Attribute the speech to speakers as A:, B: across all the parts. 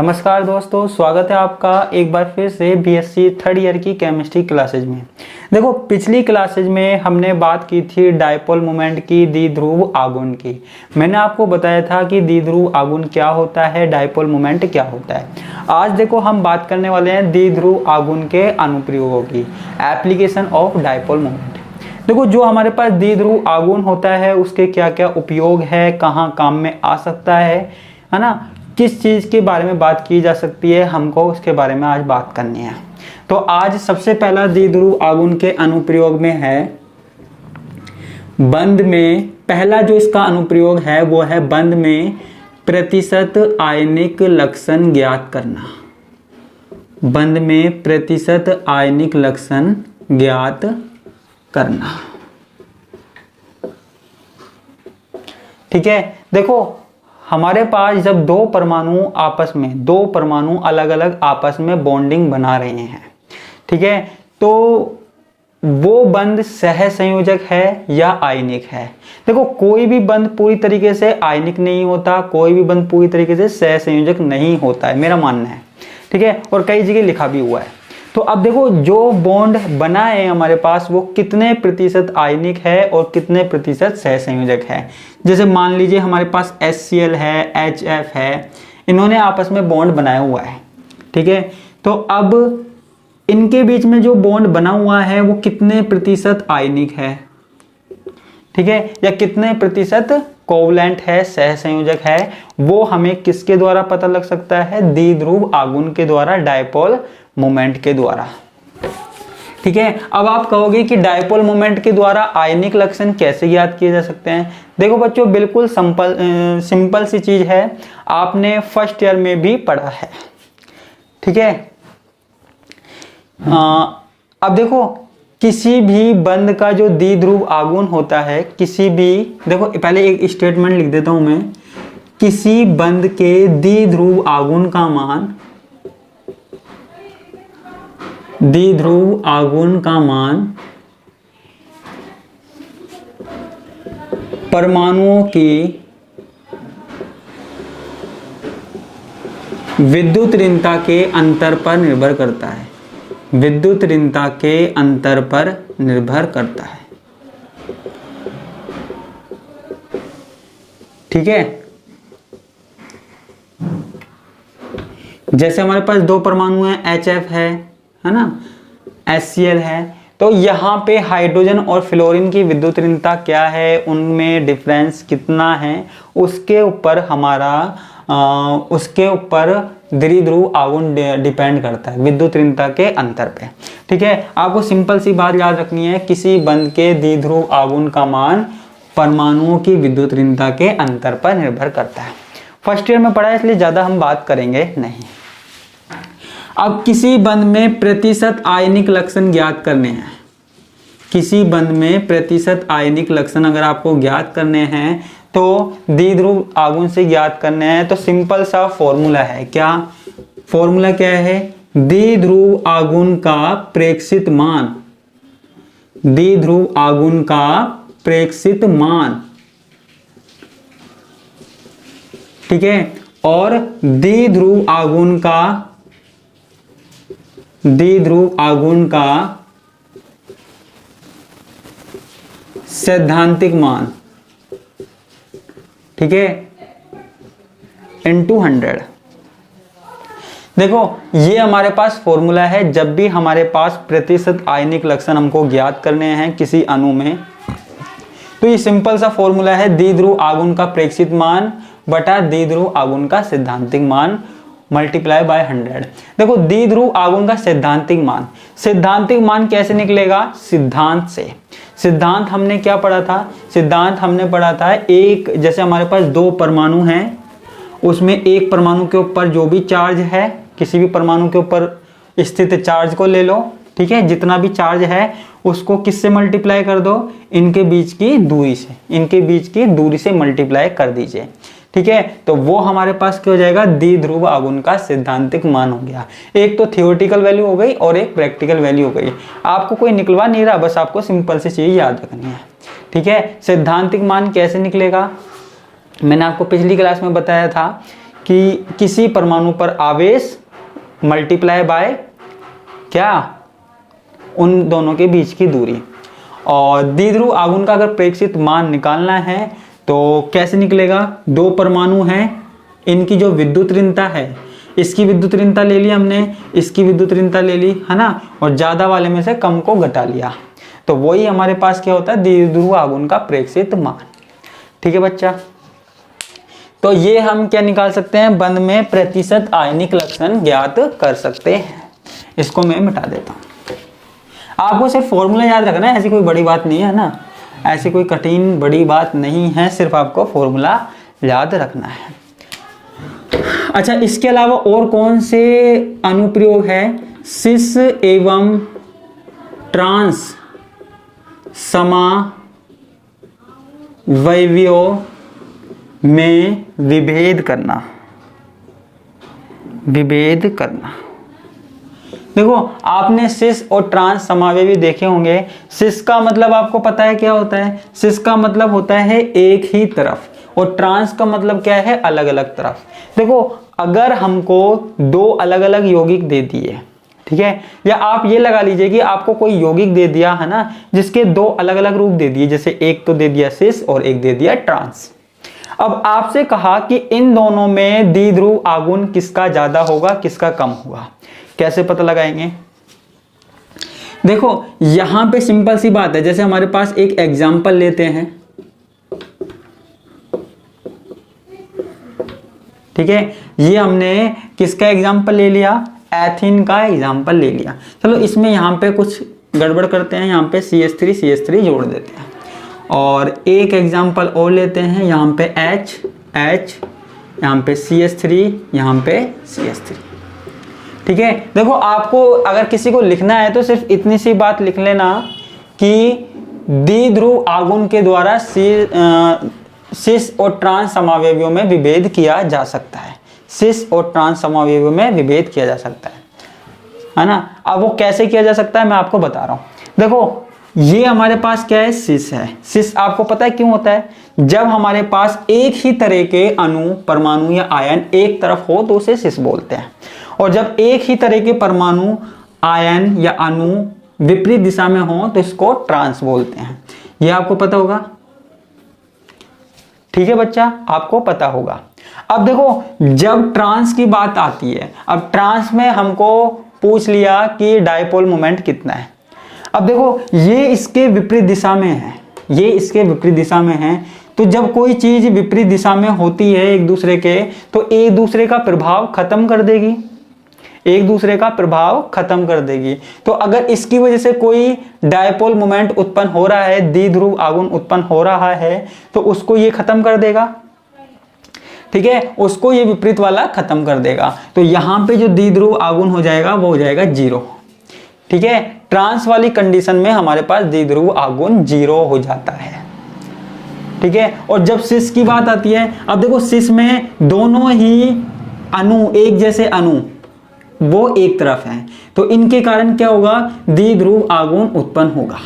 A: नमस्कार दोस्तों, स्वागत है आपका एक बार फिर से बीएससी थर्ड ईयर की केमिस्ट्री क्लासेज में। देखो, पिछली क्लासेज में हमने बात की थी डायपोल मोमेंट की, द्विध्रुव आघूर्ण की। मैंने आपको बताया था कि द्विध्रुव आघूर्ण क्या होता है, डायपोल मोमेंट क्या होता है। आज देखो हम बात करने वाले हैं द्विध्रुव आघूर्ण के अनुप्रयोगों की, एप्लीकेशन ऑफ डायपोल मोमेंट। देखो, जो हमारे पास द्विध्रुव आघूर्ण होता है उसके क्या क्या उपयोग है, कहाँ काम में आ सकता है ना, किस चीज़ के बारे में बात की जा सकती है, हमको उसके बारे में आज बात करनी है। तो आज सबसे पहला द्विध्रुव आघूर्ण के अनुप्रयोग में है बंध में, पहला जो इसका अनुप्रयोग है वो है बंध में प्रतिशत आयनिक लक्षण ज्ञात करना। बंध में प्रतिशत आयनिक लक्षण ज्ञात करना। ठीक है, देखो हमारे पास जब दो परमाणु अलग अलग आपस में बॉन्डिंग बना रहे हैं, ठीक है, तो वो बंध सहसंयोजक है या आयनिक है। देखो, कोई भी बंध पूरी तरीके से आयनिक नहीं होता, कोई भी बंध पूरी तरीके से सहसंयोजक नहीं होता है, मेरा मानना है। ठीक है, और कई जगह लिखा भी हुआ है। तो अब देखो, जो बॉन्ड बना है हमारे पास वो कितने प्रतिशत आयनिक है और कितने प्रतिशत सहसंयोजक है। जैसे मान लीजिए हमारे पास HCl है, HF है, इन्होंने आपस में बॉन्ड बनाया हुआ है। ठीक है, तो अब इनके बीच में जो बॉन्ड बना हुआ है वो कितने प्रतिशत आयनिक है, ठीक है, या कितने प्रतिशत कोवलेंट है, सहसंयोजक है, वो हमें किसके द्वारा पता लग सकता है, द्विध्रुव आघूर्ण के द्वारा, डायपोल मोमेंट के द्वारा। ठीक है, अब आप कहोगे कि डायपोल मोमेंट के द्वारा आयनिक लक्षण कैसे ज्ञात किए जा सकते हैं। देखो बच्चों, बिल्कुल सिंपल सी चीज है, आपने फर्स्ट ईयर में भी पढ़ा है। ठीक है, अब देखो, किसी भी बंध का जो द्विध्रुव आघूर्ण होता है, किसी भी, देखो पहले एक स्टेटमेंट लिख देता हूं मैं, किसी बंध के द्विध्रुव आघूर्ण का मान, द्विध्रुव आघूर्ण का मान परमाणुओं की विद्युत ऋणता के अंतर पर निर्भर करता है। विद्युत ऋणता के अंतर पर निर्भर करता है। ठीक है, जैसे हमारे पास दो परमाणु हैं, HF है ना, HCl है, तो यहाँ पे हाइड्रोजन और फ्लोरीन की विद्युत ऋणता क्या है, उनमें डिफरेंस कितना है, उसके ऊपर द्विध्रुव आघूर्ण डिपेंड करता है, विद्युत ऋणता के अंतर पे। ठीक है, आपको सिंपल सी बात याद रखनी है, किसी बंध के द्विध्रुव आघूर्ण का मान परमाणुओं की विद्युत ऋणता के अंतर पर निर्भर करता है। फर्स्ट ईयर में पढ़ा है, इसलिए ज्यादा हम बात करेंगे नहीं। अब किसी बंध में प्रतिशत आयनिक लक्षण ज्ञात करने हैं। किसी बंध में प्रतिशत आयनिक लक्षण अगर आपको ज्ञात करने हैं तो द्विध्रुव आघूर्ण से ज्ञात करने हैं, तो सिंपल सा फॉर्मूला है। क्या फॉर्मूला क्या है, द्विध्रुव आघूर्ण का प्रेक्षित मान, द्विध्रुव आघूर्ण का प्रेक्षित मान, ठीक है, और द्विध्रुव आघूर्ण का सैद्धांतिक मान, ठीक है, into 100। देखो, ये हमारे पास फॉर्मूला है। जब भी हमारे पास प्रतिशत आयनिक लक्षण हमको ज्ञात करने हैं किसी अणु में, तो ये सिंपल सा फॉर्मूला है, द्विध्रुव आघूर्ण का प्रेक्षित मान बटा द्विध्रुव आघूर्ण का सैद्धांतिक मान मल्टीप्लाई बाय 100। देखो, द्विध्रुव आघूर्ण का सैद्धांतिक मान कैसे निकलेगा, सिद्धांत से। सिद्धांत हमने क्या पढ़ा था, सिद्धांत हमने पढ़ा था, एक जैसे हमारे पास दो परमाणु हैं, उसमें एक परमाणु के ऊपर जो भी चार्ज है, किसी भी परमाणु के ऊपर स्थित चार्ज को ले लो, ठीक है, जितना भी चार्ज है उसको किससे मल्टीप्लाई कर दो, इनके बीच की दूरी से मल्टीप्लाई कर दीजिए। ठीक है, तो वो हमारे पास क्या हो जाएगा, द्विध्रुव आघूर्ण का सैद्धांतिक मान हो गया। एक तो थियोरेटिकल वैल्यू हो गई और एक प्रैक्टिकल वैल्यू हो गई। आपको कोई निकलवा नहीं रहा, बस आपको सिंपल सी चीज याद रखनी है। ठीक है, सैद्धांतिक मान कैसे निकलेगा, मैंने आपको पिछली क्लास में बताया था कि किसी परमाणु पर आवेश मल्टीप्लाई बाय क्या, उन दोनों के बीच की दूरी। और द्विध्रुव आघूर्ण का अगर प्रेक्षित मान निकालना है तो कैसे निकलेगा, दो परमाणु हैं, इनकी जो विद्युत ऋणता है, इसकी विद्युत ऋणता ले ली हमने, इसकी विद्युत ऋणता ले ली, है ना, और ज्यादा वाले में से कम को घटा लिया, तो वही हमारे पास क्या होता है, द्विध्रुव आघूर्ण का प्रेक्षित मान। ठीक है बच्चा, तो ये हम क्या निकाल सकते हैं, बंध में प्रतिशत आयनिक लक्षण ज्ञात कर सकते हैं। इसको मैं मिटा देता हूं। आपको सिर्फ फॉर्मूला याद रखना है, ऐसी कोई बड़ी बात नहीं है ना, ऐसी कोई कठिन बड़ी बात नहीं है, सिर्फ आपको फॉर्मूला याद रखना है। अच्छा, इसके अलावा और कौन से अनुप्रयोग है सिस एवं ट्रांस समावयवों में विभेद करना। देखो आपने सिस और ट्रांस समावयवी देखे होंगे। सिस का मतलब आपको पता है क्या होता है, सिस का मतलब होता है एक ही तरफ, और ट्रांस का मतलब क्या है, अलग अलग तरफ। देखो अगर हमको दो अलग अलग यौगिक दे दिए, ठीक है, या आप ये लगा लीजिए कि आपको कोई यौगिक दे दिया है ना, जिसके दो अलग अलग रूप दे दिए, जैसे एक तो दे दिया सिस और एक दे दिया ट्रांस। अब आपसे कहा कि इन दोनों में द्विध्रुव आघूर्ण किसका ज्यादा होगा, किसका कम होगा, कैसे पता लगाएंगे। देखो यहां पे सिंपल सी बात है, जैसे हमारे पास एक एग्जांपल लेते हैं, ठीक है, ये हमने किसका एग्जांपल ले लिया, एथीन का एग्जांपल ले लिया। चलो इसमें यहाँ पे कुछ गड़बड़ करते हैं, यहाँ पे CH3 जोड़ देते हैं, और एक एग्जांपल और लेते हैं, यहाँ पे H, यहाँ पे CH3, यहाँ पे CH3। ठीक है, देखो आपको अगर किसी को लिखना है तो सिर्फ इतनी सी बात लिख लेना कि द्विध्रुव आघूर्ण के द्वारा सिस और ट्रांस समावयवियों में विभेद किया जा सकता है, सिस और ट्रांस समावयवियों में विभेद किया जा सकता है ना। अब वो कैसे किया जा सकता है मैं आपको बता रहा हूं। देखो ये हमारे पास क्या है, सिस है। सिस आपको पता है क्यों होता है, जब हमारे पास एक ही तरह के अणु, परमाणु या आयन एक तरफ हो तो उसे सिस बोलते हैं, और जब एक ही तरह के परमाणु, आयन या अणु विपरीत दिशा में हो तो इसको ट्रांस बोलते हैं। ये आपको पता होगा, ठीक है बच्चा, आपको पता होगा। अब देखो जब ट्रांस की बात आती है, अब ट्रांस में हमको पूछ लिया कि डायपोल मोमेंट कितना है। अब देखो ये इसके विपरीत दिशा में है, ये इसके विपरीत दिशा में है, तो जब कोई चीज विपरीत दिशा में होती है एक दूसरे के, तो एक दूसरे का प्रभाव खत्म कर देगी, एक दूसरे का प्रभाव खत्म कर देगी। तो अगर इसकी वजह से कोई डायपोल मोमेंट उत्पन्न हो रहा है, द्विध्रुव आघूर्ण उत्पन्न हो रहा है, तो उसको ये खत्म कर देगा, ठीक है, उसको ये विपरीत वाला खत्म कर देगा। तो यहां पे जो द्विध्रुव आघूर्ण हो जाएगा वो हो जाएगा 0, ठीक है। ट्रांस वाली कंडीशन में हमारे पास द्विध्रुव आघूर्ण 0 हो जाता है, ठीक है। और जब सिस की बात आती है, अब देखो सिस में दोनों ही अणु, एक जैसे अणु वो एक तरफ हैं, तो इनके कारण क्या होगा, द्विध्रुव आघूर्ण उत्पन्न होगा,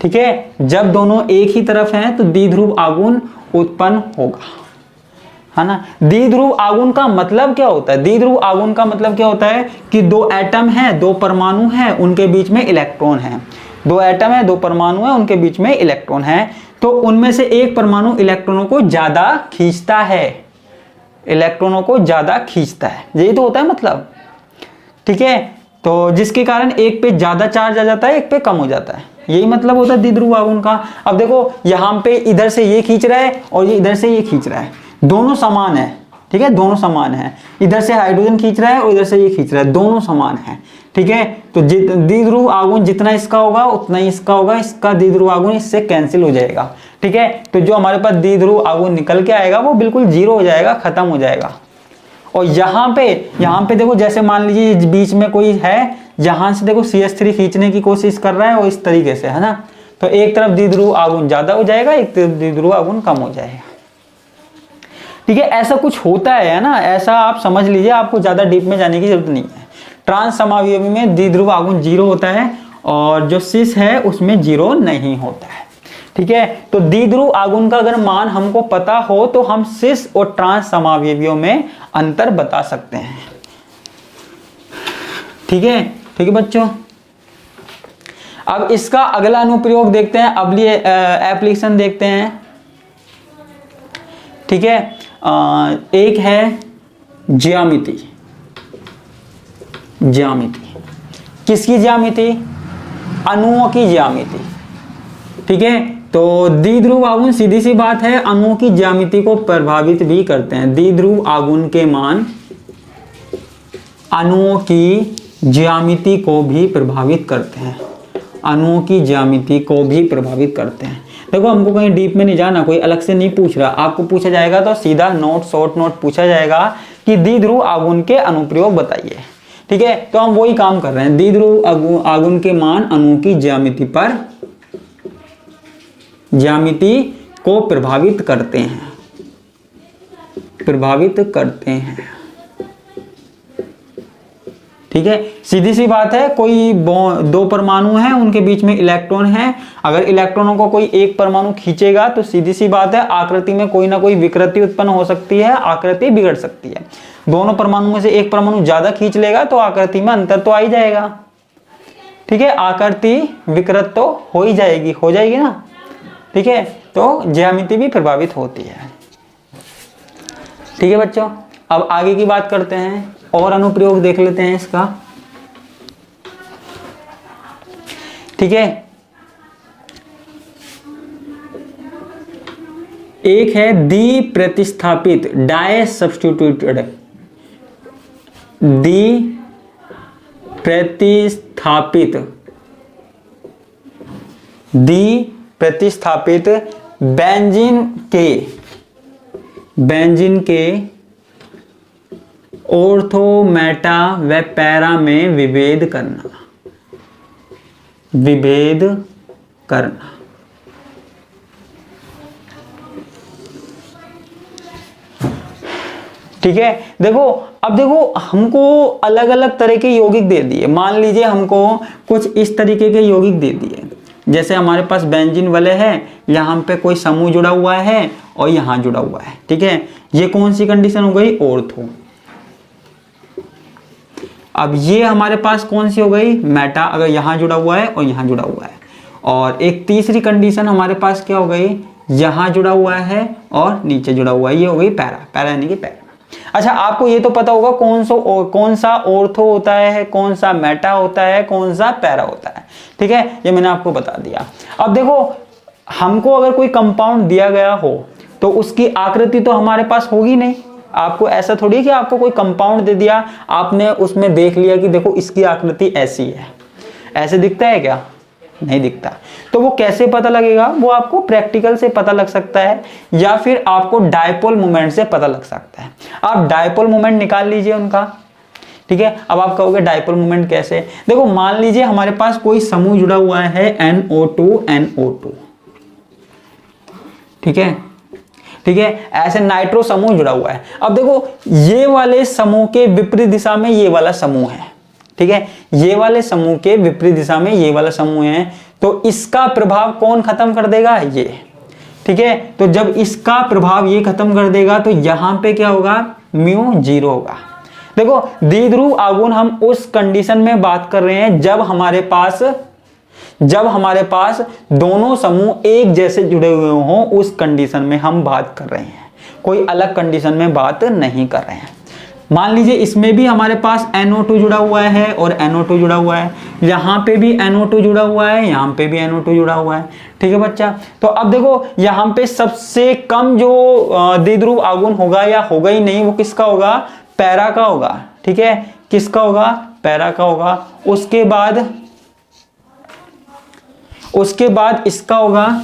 A: ठीक है। जब दोनों एक ही तरफ हैं तो द्विध्रुव आघूर्ण उत्पन्न होगा, है ना। द्विध्रुव आघूर्ण का मतलब क्या होता है, द्विध्रुव आघूर्ण का मतलब क्या होता है कि दो एटम हैं, दो परमाणु हैं, उनके बीच में इलेक्ट्रॉन है, दो एटम है, दो परमाणु है, उनके बीच में इलेक्ट्रॉन है, तो उनमें से एक परमाणु इलेक्ट्रॉनों को ज्यादा खींचता है, इलेक्ट्रॉनों को ज्यादा खींचता है, यही तो होता है मतलब, ठीक है। तो जिसके कारण एक पे ज्यादा चार्ज आ जाता है, एक पे कम हो जाता है, यही मतलब होता है द्विध्रुव आघूर्ण का। अब देखो यहाँ पे इधर से ये खींच रहा है और ये इधर से ये खींच रहा है, दोनों समान है, ठीक है, दोनों समान है, इधर से हाइड्रोजन खींच रहा है और इधर से ये खींच रहा है, दोनों समान है, ठीक है। तो द्विध्रुव आघूर्ण जितना इसका होगा उतना ही इसका होगा, इसका द्विध्रुव आघूर्ण इससे कैंसिल हो जाएगा, ठीक है। तो जो हमारे पास द्विध्रुव आघूर्ण निकल के आएगा वो बिल्कुल 0 हो जाएगा, खत्म हो जाएगा। और यहाँ पे देखो, जैसे मान लीजिए बीच में कोई है, यहां से देखो CH3 खींचने की कोशिश कर रहा है और इस तरीके से, है ना, तो एक तरफ द्विध्रुव आघूर्ण ज्यादा हो जाएगा, एक तरफ द्विध्रुव आघूर्ण कम हो जाएगा, ठीक है। ऐसा कुछ होता है ना, ऐसा आप समझ लीजिए, आपको ज्यादा डीप में जाने की जरूरत नहीं है। ट्रांस समावयवी में द्विध्रुव आघूर्ण 0 होता है और जो सिस है उसमें 0 नहीं होता है, ठीक है, तो द्विध्रुव आघूर्ण का अगर मान हमको पता हो तो हम सिस और ट्रांस समावयवियों में अंतर बता सकते हैं। ठीक है बच्चों। अब इसका अगला अनुप्रयोग देखते हैं, अब ये एप्लीकेशन देखते हैं। ठीक है, एक है ज्यामिति। किसकी ज्यामिति? अणुओं की ज्यामिति। ठीक है, तो द्विध्रुव आघूर्ण सीधी सी बात है अणुओं की ज्यामिति को प्रभावित भी करते हैं। द्विध्रुव आघूर्ण के मान अणुओं की ज्यामिति को भी प्रभावित करते हैं। अणुओं की ज्यामिति को भी प्रभावित करते हैं। देखो हमको कहीं डीप में नहीं जाना, कोई अलग से नहीं पूछ रहा, आपको पूछा जाएगा तो सीधा शॉर्ट नोट पूछा जाएगा कि द्विध्रुव आघूर्ण के अनुप्रयोग बताइए। ठीक है, तो हम वही काम कर रहे हैं। द्विध्रुव आघूर्ण के मान अणुओं की ज्यामिति को प्रभावित करते हैं। ठीक है, सीधी सी बात है, कोई दो परमाणु हैं, उनके बीच में इलेक्ट्रॉन है, अगर इलेक्ट्रॉनों को कोई एक परमाणु खींचेगा तो सीधी सी बात है आकृति में कोई ना कोई विकृति उत्पन्न हो सकती है, आकृति बिगड़ सकती है। दोनों परमाणु में से एक परमाणु ज्यादा खींच लेगा तो आकृति में अंतर तो आ ही जाएगा। ठीक है, आकृति विकृत तो हो जाएगी ना। ठीक है, तो ज्यामिति भी प्रभावित होती है। ठीक है बच्चों, अब आगे की बात करते हैं और अनुप्रयोग देख लेते हैं इसका। ठीक है, एक है प्रतिस्थापित डाई सब्स्टिट्यूटेड। प्रतिस्थापित बेंजीन के ऑर्थो, मेटा व पैरा में विभेद करना। ठीक है, अब देखो हमको अलग अलग तरह के यौगिक दे दिए। मान लीजिए हमको कुछ इस तरीके के यौगिक दे दिए, जैसे हमारे पास बेंजीन वाले हैं, यहाँ पे कोई समूह जुड़ा हुआ है और यहाँ जुड़ा हुआ है। ठीक है, ये कौन सी कंडीशन हो गई? ऑर्थो। अब ये हमारे पास कौन सी हो गई? मेटा, अगर यहाँ जुड़ा हुआ है और यहाँ जुड़ा हुआ है। और एक तीसरी कंडीशन हमारे पास क्या हो गई? यहाँ जुड़ा हुआ है और नीचे जुड़ा हुआ है, ये हो गई पैरा यानी कि पैरा। अच्छा, आपको ये तो पता होगा कौन सा ऑर्थो होता है, कौन सा मेटा होता है, कौन सा पैरा होता है। ठीक है, ये मैंने आपको बता दिया। अब देखो हमको अगर कोई कंपाउंड दिया गया हो तो उसकी आकृति तो हमारे पास होगी नहीं। आपको ऐसा थोड़ी कि आपको कोई कंपाउंड दे दिया, आपने उसमें देख लिया कि देखो इसकी आकृति ऐसी है, ऐसे दिखता है क्या? नहीं दिखता। तो वो कैसे पता लगेगा? वो आपको प्रैक्टिकल से पता लग सकता है या फिर आपको डायपोल मोमेंट से पता लग सकता है। आप डायपोल मोमेंट निकाल लीजिए उनका। ठीक है, अब आप कहोगे डायपोल मोमेंट कैसे? देखो मान लीजिए हमारे पास कोई समूह जुड़ा हुआ है NO2 ठीक है, ऐसे नाइट्रो समूह जुड़ा हुआ है। अब देखो ये वाले समूह के विपरीत दिशा में ये वाला समूह है। ठीक है, ये वाले समूह के विपरीत दिशा में ये वाला समूह है, तो इसका प्रभाव कौन खत्म कर देगा? ये। ठीक है, तो जब इसका प्रभाव ये खत्म कर देगा तो यहां पे क्या होगा? म्यू 0 होगा। देखो द्विध्रुव आघूर्ण हम उस कंडीशन में बात कर रहे हैं जब हमारे पास दोनों समूह एक जैसे जुड़े हुए हों, उस कंडीशन में हम बात कर रहे हैं, कोई अलग कंडीशन में बात नहीं कर रहे हैं। मान लीजिए इसमें भी हमारे पास NO2 जुड़ा हुआ है और NO2 जुड़ा हुआ है, यहाँ पे भी NO2 जुड़ा हुआ है, यहाँ पे भी NO2 जुड़ा हुआ है। ठीक है बच्चा, तो अब देखो यहाँ पे सबसे कम जो द्विध्रुव आघूर्ण होगा या होगा ही नहीं, वो किसका होगा? पैरा का होगा। ठीक है, किसका होगा? पैरा का होगा। उसके बाद इसका होगा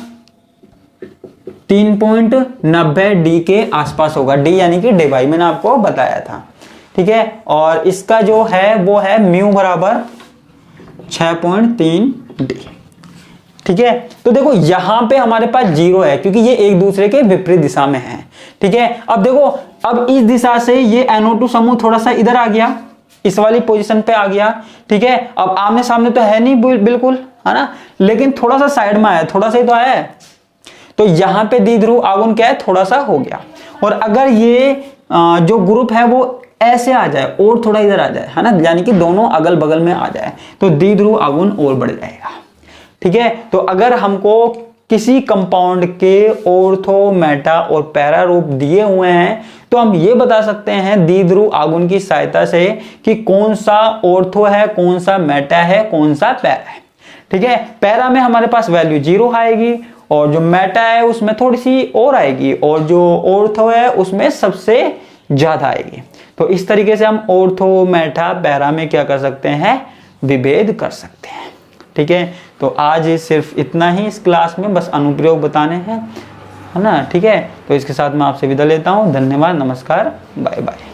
A: 3.90 D के आसपास होगा। D यानी कि डिवाई, मैंने आपको बताया था। ठीक है, और इसका जो है वो है म्यू बराबर 6.3 D। ठीक है, तो देखो यहां पे हमारे पास 0 है क्योंकि ये एक दूसरे के विपरीत दिशा में है। ठीक है, अब देखो अब इस दिशा से ये NO2 समूह थोड़ा सा इधर आ गया, इस वाली पोजीशन पे आ गया। ठीक है, अब आमने सामने तो है नहीं बिल्कुल, है ना, लेकिन थोड़ा सा साइड में आया, थोड़ा सा ही तो आया है। तो यहाँ पे द्विध्रुव आघूर्ण क्या है, थोड़ा सा हो गया। और अगर ये जो ग्रुप है वो ऐसे आ जाए और थोड़ा इधर आ जाए, है ना, यानी कि दोनों अगल बगल में आ जाए, तो द्विध्रुव आघूर्ण और बढ़ जाएगा। ठीक है, तो अगर हमको किसी कंपाउंड के ऑर्थो, मेटा और पैरा रूप दिए हुए हैं तो हम ये बता सकते हैं द्विध्रुव आघूर्ण की सहायता से कि कौन सा ऑर्थो है, कौन सा मेटा है, कौन सा पैरा है। ठीक है, पैरा में हमारे पास वैल्यू 0 आएगी और जो मेटा है उसमें थोड़ी सी और आएगी और जो ऑर्थो है उसमें सबसे ज्यादा आएगी। तो इस तरीके से हम ऑर्थो, मेटा, पैरा में क्या कर सकते हैं, विभेद कर सकते हैं। ठीक है, तो आज सिर्फ इतना ही इस क्लास में, बस अनुप्रयोग बताने हैं, है ना। ठीक है, तो इसके साथ मैं आपसे विदा लेता हूं। धन्यवाद, नमस्कार, बाय बाय।